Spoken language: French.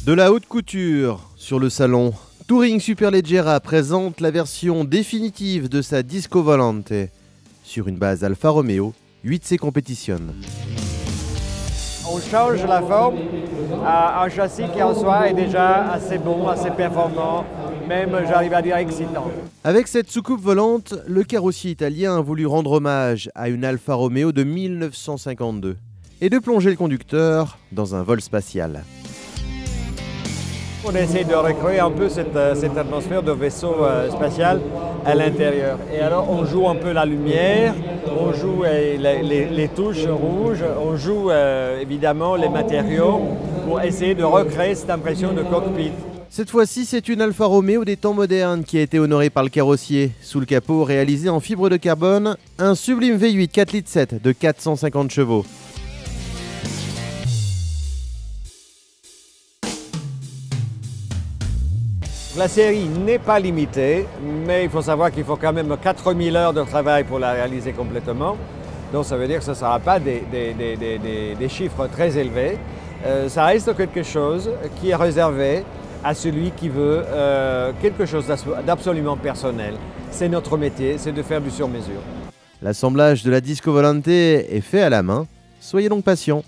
De la haute couture sur le salon, Touring Superleggera présente la version définitive de sa Disco Volante sur une base Alfa Romeo 8C Competition. On change la forme à un châssis qui en soi est déjà assez bon, assez performant, même j'arrive à dire excitant. Avec cette soucoupe volante, le carrossier italien a voulu rendre hommage à une Alfa Romeo de 1952 et de plonger le conducteur dans un vol spatial. On essaie de recréer un peu cette atmosphère de vaisseau spatial à l'intérieur. Et alors on joue un peu la lumière, on joue les touches rouges, on joue évidemment les matériaux pour essayer de recréer cette impression de cockpit. Cette fois-ci, c'est une Alfa Romeo des temps modernes qui a été honorée par le carrossier. Sous le capot, réalisé en fibre de carbone, un sublime V8 4,7 litres de 450 chevaux. La série n'est pas limitée, mais il faut savoir qu'il faut quand même 4000 heures de travail pour la réaliser complètement. Donc ça veut dire que ce ne sera pas des chiffres très élevés. Ça reste quelque chose qui est réservé à celui qui veut quelque chose d'absolument personnel. C'est notre métier, c'est de faire du sur-mesure. L'assemblage de la Disco Volante est fait à la main. Soyez donc patients.